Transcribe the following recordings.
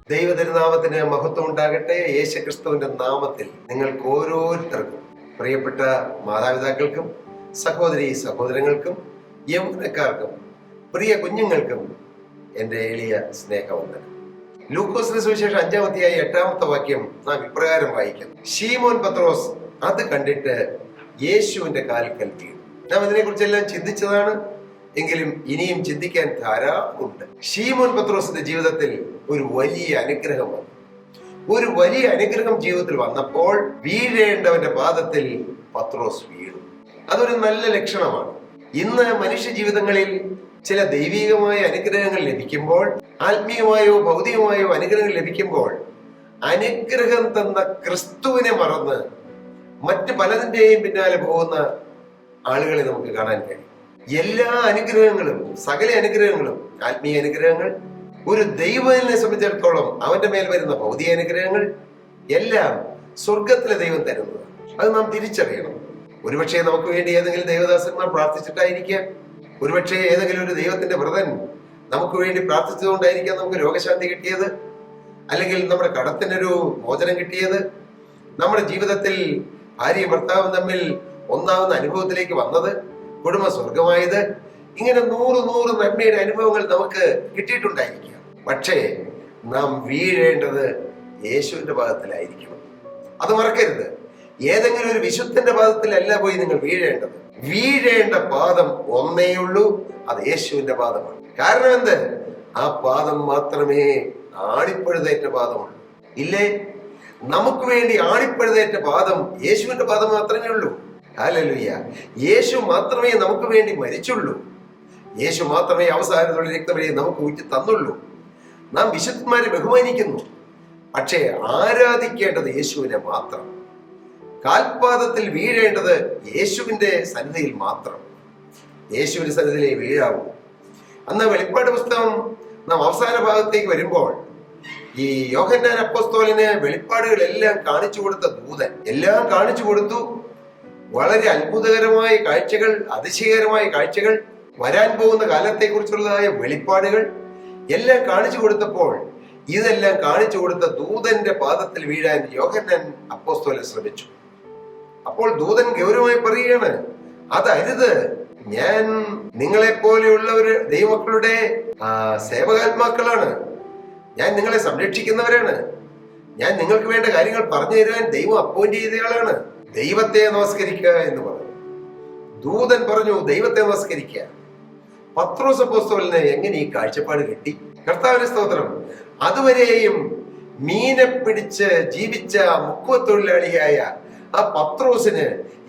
ദൈവതിരുനാമത്തിന് മഹത്വം ഉണ്ടാകട്ടെ. യേശുക്രിസ്തുവിന്റെ നാമത്തിൽ നിങ്ങൾക്ക് ഓരോരുത്തർക്കും, പ്രിയപ്പെട്ട മാതാപിതാക്കൾക്കും സഹോദരി സഹോദരങ്ങൾക്കും യൗവനക്കാർക്കും പ്രിയ കുഞ്ഞുങ്ങൾക്കും എൻ്റെ എളിയ സ്നേഹവന്ദനം. ലൂക്കോസിന്റെ സുവിശേഷം 5-ാം അധ്യായം 8-ാമത്തെ വാക്യം നാം ഇപ്രകാരം വായിക്കുന്നു: ശീമോൻ പത്രോസ് അത് കണ്ടിട്ട് യേശുവിന്റെ കാൽക്കൽ വീണു. നാം ഇതിനെക്കുറിച്ചെല്ലാം ചിന്തിച്ചതാണ്, എങ്കിലും ഇനിയും ചിന്തിക്കാൻ ധാരാളമുണ്ട്. ശീമോൻ പത്രോസിന്റെ ജീവിതത്തിൽ ഒരു വലിയ അനുഗ്രഹം വന്നു. ഒരു വലിയ അനുഗ്രഹം ജീവിതത്തിൽ വന്നപ്പോൾ വീഴേണ്ടവന്റെ പാദത്തിൽ പത്രോസ് വീണു. അതൊരു നല്ല ലക്ഷണമാണ്. ഇന്ന് മനുഷ്യ ജീവിതങ്ങളിൽ ചില ദൈവികമായ അനുഗ്രഹങ്ങൾ ലഭിക്കുമ്പോൾ, ആത്മീയമായോ ഭൗതികമായോ അനുഗ്രഹങ്ങൾ ലഭിക്കുമ്പോൾ, അനുഗ്രഹം തന്ന ക്രിസ്തുവിനെ മറന്ന് മറ്റ് പലതിന്റെയും പിന്നാലെ പോകുന്ന ആളുകളെ നമുക്ക് കാണാൻ കഴിയും. എല്ലാ അനുഗ്രഹങ്ങളും, സകല അനുഗ്രഹങ്ങളും, ആത്മീയ അനുഗ്രഹങ്ങൾ, ഒരു ദൈവത്തിനെ സംബന്ധിച്ചിടത്തോളം അവന്റെ മേൽ വരുന്ന ഭൗതിക അനുഗ്രഹങ്ങൾ എല്ലാം സ്വർഗത്തിലെ ദൈവം തരുന്നതാണ്. അത് നാം തിരിച്ചറിയണം. ഒരുപക്ഷെ നമുക്ക് വേണ്ടി ഏതെങ്കിലും ദൈവദാസന്മാർ പ്രാർത്ഥിച്ചിട്ടായിരിക്കാം, ഒരുപക്ഷെ ഏതെങ്കിലും ഒരു ദൈവത്തിന്റെ വ്രതൻ നമുക്ക് വേണ്ടി പ്രാർത്ഥിച്ചതുകൊണ്ടായിരിക്കാം നമുക്ക് രോഗശാന്തി കിട്ടിയത്, അല്ലെങ്കിൽ നമ്മുടെ കടത്തിനൊരു മോചനം കിട്ടിയത്, നമ്മുടെ ജീവിതത്തിൽ ഭാര്യയും ഭർത്താവും തമ്മിൽ ഒന്നാവുന്ന അനുഭവത്തിലേക്ക് വന്നത്, കുടുംബ സ്വർഗമായത്. ഇങ്ങനെ 100 നന്മയുടെ അനുഭവങ്ങൾ നമുക്ക് കിട്ടിയിട്ടുണ്ടായിരിക്കാം. പക്ഷേ നാം വീഴേണ്ടത് യേശുവിന്റെ പാദത്തിലായിരിക്കണം. അത് മറക്കരുത്. ഏതെങ്കിലും ഒരു വിശുദ്ധന്റെ പാദത്തിലല്ല പോയി നിങ്ങൾ വീഴേണ്ടത്. വീഴേണ്ട പാദം ഒന്നേയുള്ളൂ, അത് യേശുവിന്റെ പാദമാണ്. കാരണം എന്ത്? ആ പാദം മാത്രമേ ആണിപ്പഴുതേറ്റ പാദമുള്ളൂ. ഇല്ലേ? നമുക്ക് വേണ്ടി ആണിപ്പഴുതേറ്റ പാദം യേശുവിന്റെ പാദം മാത്രമേ ഉള്ളൂ. ഹല്ലേലൂയ. യേശു മാത്രമേ നമുക്ക് വേണ്ടി മരിച്ചുള്ളൂ. യേശു മാത്രമേ അവസാനത്തുള്ള രക്തവരെ നമുക്ക് ഊറ്റി തന്നുള്ളൂ. നാം വിശുദ്ധന്മാരെ ബഹുമാനിക്കുന്നു, പക്ഷേ ആരാധിക്കേണ്ടത് യേശുവിനെ മാത്രം. കാൽപാദത്തിൽ വീഴേണ്ടത് യേശുവിന്റെ സന്നിധിയിൽ മാത്രം. യേശുവിന്റെ സന്നിധിയിലേ വീഴാവൂ. അന്ന് വെളിപ്പാട് പുസ്തകം നാം അവസാന ഭാഗത്തേക്ക് വരുമ്പോൾ, ഈ യോഹന്നാൻ അപ്പോസ്തലന് വെളിപ്പാടുകളെല്ലാം കാണിച്ചു കൊടുത്ത ദൂതൻ എല്ലാം കാണിച്ചു കൊടുത്തു. വളരെ അത്ഭുതകരമായ കാഴ്ചകൾ, അതിശയകരമായ കാഴ്ചകൾ, വരാൻ പോകുന്ന കാലത്തെ കുറിച്ചുള്ളതായ വെളിപ്പാടുകൾ എല്ലാം കാണിച്ചു കൊടുത്തപ്പോൾ, ഇതെല്ലാം കാണിച്ചു കൊടുത്ത ദൂതന്റെ പാദത്തിൽ വീഴാൻ യോഹന്നാൻ അപ്പോസ്തലൻ ശ്രമിച്ചു. അപ്പോൾ ദൂതൻ ഗൗരവമായി പറയുകയാണ്, അതരുത്. ഞാൻ നിങ്ങളെ പോലെയുള്ളവര് ദൈവമക്കളുടെ സേവകാത്മാക്കളാണ്. ഞാൻ നിങ്ങളെ സംരക്ഷിക്കുന്നവരാണ്. ഞാൻ നിങ്ങൾക്ക് വേണ്ട കാര്യങ്ങൾ പറഞ്ഞു തരുവാൻ ദൈവം അപ്പോയിന്റ് ചെയ്തയാളാണ്. ദൈവത്തെ നമസ്കരിക്കുക എന്ന് പറഞ്ഞു. ദൂതൻ പറഞ്ഞു ദൈവത്തെ നമസ്കരിക്കുക. പത്രോസ് അപ്പോസ്തലന് എങ്ങനെ ഈ കാഴ്ചപ്പാട് കിട്ടി? കർത്താവിന്റെ സ്തോത്രം. അതുവരെയും മീനെ പിടിച്ച് ജീവിച്ച മുക്കുവത്തൊഴിലാളിയായ ആ പത്രോസിന്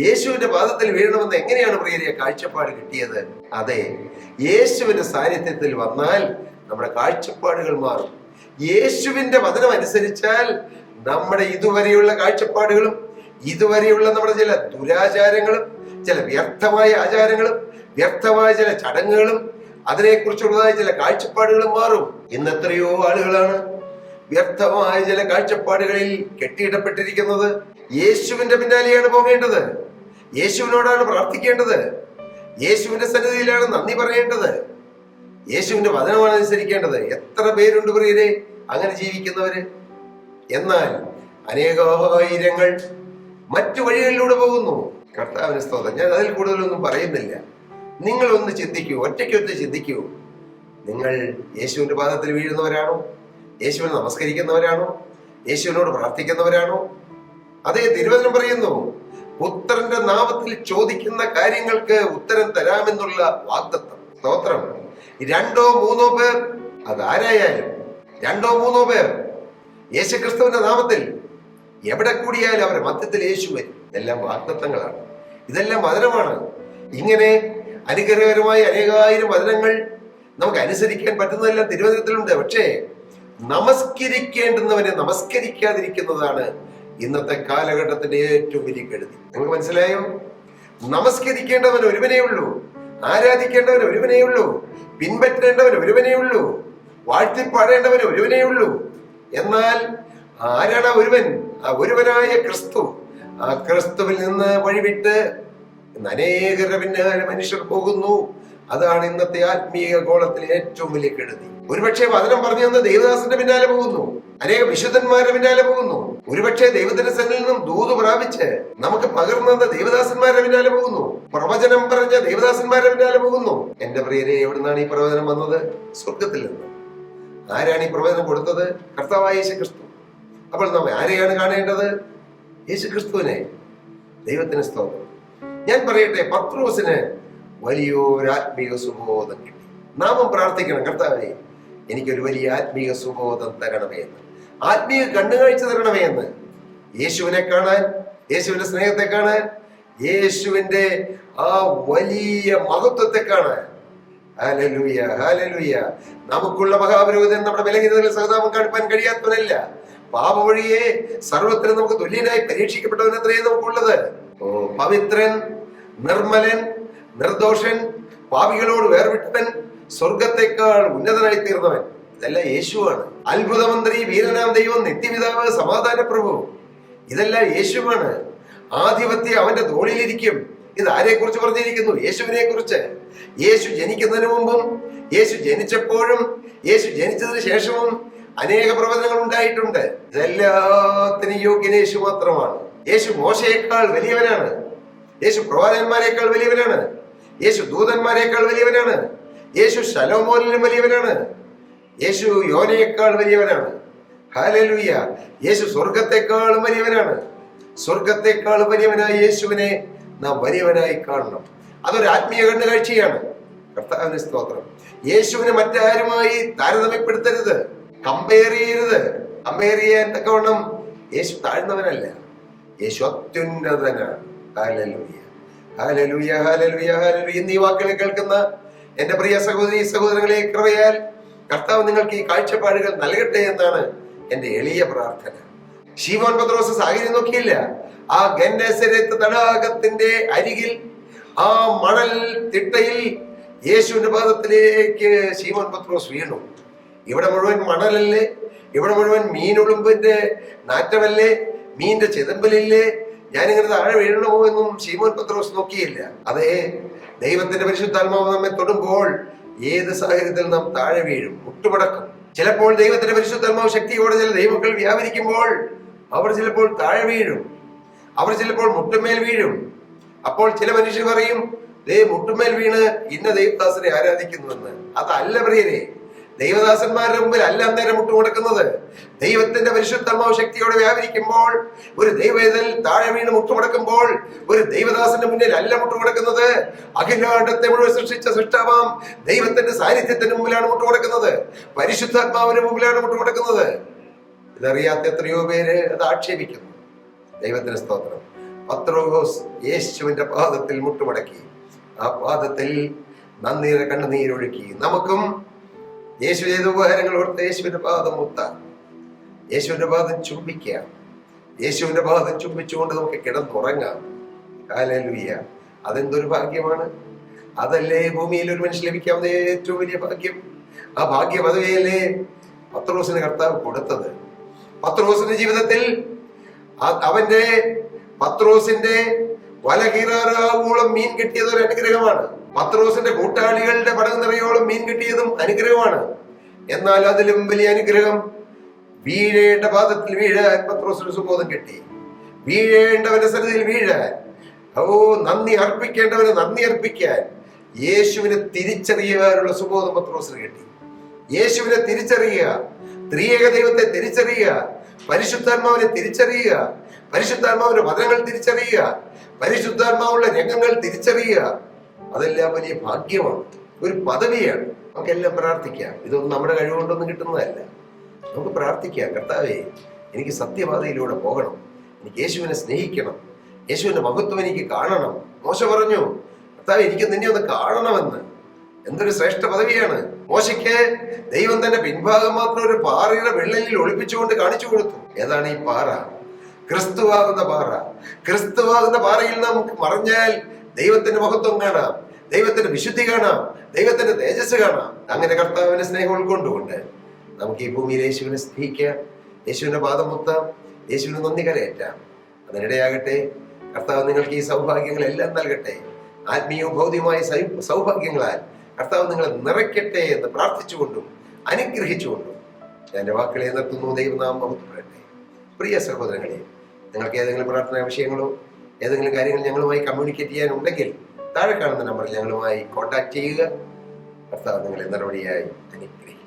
യേശുവിന്റെ പാദത്തിൽ വീഴണമെന്ന് എങ്ങനെയാണ് പ്രിയരെ കാഴ്ചപ്പാട് കിട്ടിയത്? അതെ, യേശുവിന്റെ സാന്നിധ്യത്തിൽ വന്നാൽ നമ്മുടെ കാഴ്ചപ്പാടുകൾ മാറും. യേശുവിന്റെ വചനം അനുസരിച്ചാൽ നമ്മുടെ ഇതുവരെയുള്ള കാഴ്ചപ്പാടുകളും, ഇതുവരെയുള്ള നമ്മുടെ ചില ദുരാചാരങ്ങളും, ചില വ്യർത്ഥമായ ആചാരങ്ങളും, വ്യർത്ഥമായ ചില ചടങ്ങുകളും, അതിനെക്കുറിച്ചുള്ളതായ ചില കാഴ്ചപ്പാടുകളും മാറും. ഇന്ന് എത്രയോ ആളുകളാണ് വ്യർത്ഥമായ ചില കാഴ്ചപ്പാടുകളിൽ കെട്ടിയിടപ്പെട്ടിരിക്കുന്നത്. യേശുവിന്റെ പിന്നാലെയാണ് പോകേണ്ടത്. യേശുവിനോടാണ് പ്രാർത്ഥിക്കേണ്ടത്. യേശുവിന്റെ സന്നിധിയിലാണ് നന്ദി പറയേണ്ടത്. യേശുവിന്റെ വചനമാണ് അനുസരിക്കേണ്ടത്. എത്ര പേരുണ്ട് പ്രിയരെ അങ്ങനെ ജീവിക്കുന്നവര്? എന്നാൽ അനേകായിരങ്ങൾ മറ്റു വഴികളിലൂടെ പോകുന്നു. കർത്താവിന് സ്തോത്രം. ഞാൻ അതിൽ കൂടുതലൊന്നും പറയുന്നില്ല. നിങ്ങൾ ഒന്ന് ചിന്തിക്കൂ, ഒറ്റയ്ക്കൊറ്റ ചിന്തിക്കൂ. നിങ്ങൾ യേശുവിന്റെ പാദത്തിൽ വീഴുന്നവരാണോ? യേശുവിനെ നമസ്കരിക്കുന്നവരാണോ? യേശുവിനോട് പ്രാർത്ഥിക്കുന്നവരാണോ? അതേ, തിരുവചനം പറയുന്നു, പുത്രന്റെ നാമത്തിൽ ചോദിക്കുന്ന കാര്യങ്ങൾക്ക് ഉത്തരം തരാമെന്നുള്ള വാഗ്ദത്തം. സ്തോത്രം. 2-3 പേർ, അതാരായാലും 2-3 പേർ യേശുക്രിസ്തുവിന്റെ നാമത്തിൽ എവിടെ കൂടിയാലും അവരുടെ മധ്യത്തിൽ യേശു വരും. ഇതെല്ലാം വാഗ്ദത്തങ്ങളാണ്, ഇതെല്ലാം വചനമാണ്. ഇങ്ങനെ അനുഗ്രഹകരമായ അനേകായിരം വചനങ്ങൾ നമുക്ക് അനുസരിക്കാൻ പറ്റുന്നതെല്ലാം തിരുവചനത്തിലുണ്ട്. പക്ഷേ നമസ്കരിക്കേണ്ടുന്നവനെ നമസ്കരിക്കാതിരിക്കുന്നതാണ് ഇന്നത്തെ കാലഘട്ടത്തിന്റെ ഏറ്റവും വലിയ കെടുതി. നിങ്ങൾക്ക് മനസ്സിലായോ? നമസ്കരിക്കേണ്ടവൻ ഒരുവനേ ഉള്ളൂ, ആരാധിക്കേണ്ടവൻ ഒരുവനേ ഉള്ളൂ, പിൻപറ്റേണ്ടവൻ ഒരുവനേ ഉള്ളൂ, വാഴ്ത്തിപ്പാടേണ്ടവൻ ഒരുവനേ ഉള്ളൂ. എന്നാൽ ആരാണ് ആ ഒരുവൻ? ആ ഒരുവനായ ക്രിസ്തു. ആ ക്രിസ്തുവിൽ നിന്ന് വഴിവിട്ട് അനേകര പിന്നാലെ മനുഷ്യർ പോകുന്നു. അതാണ് ഇന്നത്തെ ആത്മീയ ഗോളത്തിലെ ഏറ്റവും വലിയ കെടുതി. ഒരുപക്ഷെ വചനം പറഞ്ഞു തന്ന ദേവദാസന്റെ പിന്നാലെ പോകുന്നു, അനേക വിശുദ്ധന്മാരുടെ പിന്നാലെ പോകുന്നു. ഒരുപക്ഷെ ദൈവത്തിന്റെ സന്നിധിയിൽ നിന്നും ദൂത് പ്രാപിച്ച് നമുക്ക് പകർന്ന ദേവദാസന്മാരുടെ പിന്നാലെ പോകുന്നു, പ്രവചനം പറഞ്ഞ ദേവദാസന്മാരുടെ പിന്നാലെ പോകുന്നു. എന്റെ പ്രിയരെ, എവിടുന്നാണ് ഈ പ്രവചനം വന്നത്? സ്വർഗത്തിൽ നിന്ന്. ആരാണ് ഈ പ്രവചനം കൊടുത്തത്? കർത്താവായ യേശു ക്രിസ്തു. അപ്പോൾ നാം ആരെയാണ് കാണേണ്ടത്? യേശു ക്രിസ്തുവിനെ. ദൈവത്തിന് സ്തോത്രം. ഞാൻ പറയട്ടെ, പത്രോസിന് വലിയൊരു ആത്മീയ സുബോധം കിട്ടി. നാമം പ്രാർത്ഥിക്കണം, കർത്താവേ എനിക്കൊരു വലിയ ആത്മീയ സുബോധം തരണമേ എന്ന്, ആത്മീയ കണ്ണുകാഴ്ച തരണമേ എന്ന്. യേശുവിനെ കാണാൻ, യേശുവിന്റെ സ്നേഹത്തെ കാണാൻ, യേശുവിന്റെ ആ വലിയ മഹത്വത്തെ കാണാൻ. Hallelujah, hallelujah. നമുക്കുള്ള മഹാപുരോഹിതൻ നമ്മുടെ ബലഹീനതകളിൽ സഹതാപം കാണിപ്പാൻ കഴിയാത്തവനല്ല. പാപവഴിയെ സർവത്തിനും നമുക്ക് തുല്യനായി പരീക്ഷിക്കപ്പെട്ടവനത്രേ നമുക്കുള്ളത്. ഓ, പവിത്രൻ, നിർമ്മലൻ, നിർദോഷൻ, പാപികളോട് വേർവിട്ടവൻ, സ്വർഗത്തെക്കാൾ ഉന്നതനായി തീർന്നവൻ, ഇതെല്ലാം യേശുവാണ്. അത്ഭുതമന്ത്രി, വീരനാം ദൈവം, നിത്യപിതാവ്, സമാധാന പ്രഭു, ഇതെല്ലാം യേശുവാണ്. ആധിപത്യം അവന്റെ തോളിലിരിക്കും. ഇത് ആരെ കുറിച്ച് പറഞ്ഞിരിക്കുന്നു? യേശുവിനെ കുറിച്ച്. യേശു ജനിക്കുന്നതിന് മുമ്പും, യേശു ജനിച്ചപ്പോഴും, യേശു ജനിച്ചതിന് ശേഷവും അനേക പ്രവചനങ്ങൾ ഉണ്ടായിട്ടുണ്ട്. ഇതെല്ലാത്തിനും യോഗ്യൻ യേശു മാത്രമാണ്. യേശു മോശയേക്കാൾ വലിയവനാണ്. യേശു പ്രവാചകന്മാരെക്കാൾ വലിയവനാണ്. യേശു ദൂതന്മാരെക്കാൾ വലിയവനാണ്. യേശു ശലോമോനിലും വലിയവനാണ്. യേശു യോനയേക്കാൾ വലിയവനാണ്. ഹല്ലേലൂയ. യേശു സ്വർഗത്തെക്കാളും വലിയവനാണ്. സ്വർഗത്തെക്കാളും വലിയവനായ യേശുവിനെ നാം വലിയവനായി കാണണം. അതൊരു ആത്മീയ കണ്ണുകാഴ്ചയാണ്. കർത്താവിന് സ്തോത്രം. യേശുവിനെ മറ്റാരുമായി താരതമ്യപ്പെടുത്തരുത്, കമ്പയർ ചെയ്യരുത്. കമ്പയർ ചെയ്യാൻ തക്കവണ്ണം യേശു താഴ്ന്നവനല്ല, യേശു അത്യുന്നതനാണ്. ഹല്ലേലൂയ, ഹല്ലേലൂയ, ഹല്ലേലൂയ, ഹല്ലേലൂയ. എന്നീ വാക്കുകൾ കേൾക്കുന്ന എന്റെ പ്രിയ സഹോദരി സഹോദരങ്ങളെ, കൃപയാൽ കർത്താവ് നിങ്ങൾക്ക് ഈ കാഴ്ചപ്പാടുകൾ നൽകട്ടെ എന്നാണ് എന്റെ എളിയ പ്രാർത്ഥന. ശീമോൻ പത്രോസ് സാഹചര്യം നോക്കിയില്ല. ആ ഗന്നേസരത്ത് തടാകത്തിന്റെ അരികിൽ ആ മണൽ തിട്ടയിൽ യേശുവിന്റെ പാദത്തിലേക്ക് ശീമോൻ പത്രോസ് വീണു. ഇവിടെ മുഴുവൻ മണലല്ലേ, ഇവിടെ മുഴുവൻ മീനുളുമ്പിന്റെ നാറ്റമല്ലേ, മീനിന്റെ ചെതമ്പലില്ലേ, ഞാനിങ്ങനെ താഴെ വീഴണമോ എന്നും ശീമോൻ പത്രോസ് നോക്കിയില്ല. അതേ, ദൈവത്തിന്റെ പരിശുദ്ധാത്മാവ് നമ്മെ തൊടുമ്പോൾ ഏത് സാഹചര്യത്തിൽ നാം താഴെ വീഴും, മുട്ടുമടക്കും. ചിലപ്പോൾ ദൈവത്തിന്റെ പരിശുദ്ധാത്മാവ് ശക്തിയോടെ ചില ദൈവങ്ങൾ വ്യാപരിക്കുമ്പോൾ അവർ ചിലപ്പോൾ താഴെ വീഴും, അവർ ചിലപ്പോൾ മുട്ടുമേൽ വീഴും. അപ്പോൾ ചില മനുഷ്യർ പറയും, മുട്ടുമേൽ വീണ് ഇന്ന ദൈവദാസനെ ആരാധിക്കുന്നുവെന്ന്. അതല്ല പ്രിയരെ, ദൈവദാസന്മാരുടെ മുമ്പിൽ അല്ല അന്നേരം മുട്ടുമുടക്കുന്നത്. ദൈവത്തിന്റെ പരിശുദ്ധാത്മാവ് ശക്തിയോടെ വ്യാപരിക്കുമ്പോൾ, ഒരു ദൈവവേദൽ താഴെ വീണ് മുട്ടുമുടക്കുമ്പോൾ, ഒരു ദൈവദാസന്റെ മുന്നിൽ അല്ല മുട്ടുമുടക്കുന്നത്. അഖിലാണ്ടത്തെ മുഴുവൻ സൃഷ്ടിച്ച സൃഷ്ടാവാം ദൈവത്തിന്റെ സാന്നിധ്യത്തിന്റെ മുമ്പിലാണ് മുട്ടുമുടക്കുന്നത്, പരിശുദ്ധാത്മാവിന്റെ മുമ്പിലാണ് മുട്ടുമുടക്കുന്നത്. ഇതറിയാത്ത എത്രയോ പേര് അത് ആക്ഷേപിക്കുന്നു. ദൈവത്തിന് സ്തോത്രം. പത്രോസ് യേശുവിന്റെ പാദത്തിൽ മുട്ടുമടക്കി, ആ പാദത്തിൽ നന്ദിയുടെ കണ്ണുനീരൊഴുക്കി. നമുക്കും യേശു ചെയ്ത ഉപകാരങ്ങൾ ഓർത്ത് യേശുവിന്റെ പാദം മുത്താം, യേശുവിന്റെ പാദം ചുംബിക്കാം, യേശുവിന്റെ പാദം ചുംബിച്ചുകൊണ്ട് നമുക്ക് കിടന്നുറങ്ങാം. ഹല്ലേലൂയ. അതെന്തൊരു ഭാഗ്യമാണ്! അതല്ലേ ഭൂമിയിൽ ഒരു മനുഷ്യൻ ലഭിക്കാവുന്ന ഏറ്റവും വലിയ ഭാഗ്യം. ആ ഭാഗ്യ പദവിയല്ലേ പത്രോസിന് കർത്താവ് കൊടുത്തത്. പത്രോസിന്റെ ജീവിതത്തിൽ പത്രോസിന്റെ വല കീറാറാവോളം മീൻ കിട്ടിയത് ഒരു അനുഗ്രഹമാണ്. പത്രോസിന്റെ കൂട്ടാളികളുടെ പടം നിറയോളം മീൻ കിട്ടിയതും അനുഗ്രഹമാണ്. എന്നാൽ അതിലും വലിയ അനുഗ്രഹം വീഴേണ്ട പാദത്തിൽ വീഴാൻ പത്രോസിന് സുബോധം കിട്ടി. വീഴേണ്ടവന്റെ സന്നിധിയിൽ വീഴാൻ, നന്ദി അർപ്പിക്കേണ്ടവന് നന്ദി അർപ്പിക്കാൻ യേശുവിനെ തിരിച്ചറിയാനുള്ള സുബോധം പത്രോസിന് കിട്ടി. യേശുവിനെ തിരിച്ചറിയുക, ത്രിയേക ദൈവത്തെ തിരിച്ചറിയുക, പരിശുദ്ധാത്മാവിനെ തിരിച്ചറിയുക, പരിശുദ്ധാത്മാവിന്റെ വചനങ്ങൾ തിരിച്ചറിയുക, പരിശുദ്ധാത്മാവുള്ള രംഗങ്ങൾ തിരിച്ചറിയുക. അതെല്ലാം വലിയ ഭാഗ്യമാണ്, ഒരു പദവിയാണ്. നമുക്കെല്ലാം പ്രാർത്ഥിക്കാം. ഇതൊന്നും നമ്മുടെ കഴിവുകൊണ്ടൊന്നും കിട്ടുന്നതല്ല. നമുക്ക് പ്രാർത്ഥിക്കാം, കർത്താവേ എനിക്ക് സത്യപാതയിലൂടെ പോകണം, എനിക്ക് യേശുവിനെ സ്നേഹിക്കണം, യേശുവിന്റെ മഹത്വം എനിക്ക് കാണണം. മോശ പറഞ്ഞു, കർത്താവേ എനിക്ക് നിന്നെ ഒന്ന് കാണണമെന്ന്. എന്തൊരു ശ്രേഷ്ഠ പദവിയാണ്. മോശയ്ക്ക് ദൈവം തന്നെ പിൻഭാഗം മാത്രം ഒരു പാറയുടെ വെള്ളലിൽ ഒളിപ്പിച്ചുകൊണ്ട് കാണിച്ചു കൊടുത്തു. ഏതാണ് ഈ പാറ? ക്രിസ്തുവാകുന്ന പാറ. ക്രിസ്തുവാകുന്ന പാറയിൽ നമുക്ക് മറിഞ്ഞാൽ ദൈവത്തിന്റെ മഹത്വം കാണാം, ദൈവത്തിന്റെ വിശുദ്ധി കാണാം, ദൈവത്തിന്റെ തേജസ് കാണാം. അങ്ങനെ കർത്താവിന്റെ സ്നേഹം ഉൾക്കൊണ്ടുകൊണ്ട് നമുക്ക് ഈ ഭൂമിയിൽ യേശുവിനെ സ്നേഹിക്കാം, യേശുവിന്റെ പാദം മുത്താം, യേശുവിന് നന്ദി കരയേറ്റാം. അതിനിടയാകട്ടെ. കർത്താവ് നിങ്ങൾക്ക് ഈ സൗഭാഗ്യങ്ങളെല്ലാം നൽകട്ടെ. ആത്മീയവും ഭൗതികമായ സൗഭാഗ്യങ്ങളാൽ കർത്താവ് നിങ്ങളെ നിറയ്ക്കട്ടെ എന്ന് പ്രാർത്ഥിച്ചുകൊണ്ടും അനുഗ്രഹിച്ചുകൊണ്ടും ഞാൻ എൻ്റെ വാക്കുകളെ നിർത്തുന്നു. ദൈവനാമം മഹത്വപ്പെടട്ടെ. പ്രിയ സഹോദരങ്ങളെ, നിങ്ങൾക്ക് ഏതെങ്കിലും പ്രാർത്ഥനാ വിഷയങ്ങളോ ഏതെങ്കിലും കാര്യങ്ങൾ ഞങ്ങളുമായി കമ്മ്യൂണിക്കേറ്റ് ചെയ്യാനുണ്ടെങ്കിൽ താഴെ കാണുന്ന നമ്പറിൽ ഞങ്ങളുമായി കോൺടാക്ട് ചെയ്യുക. കർത്താവ് നിങ്ങളെ നടപടിയായി അനുഗ്രഹിക്കും.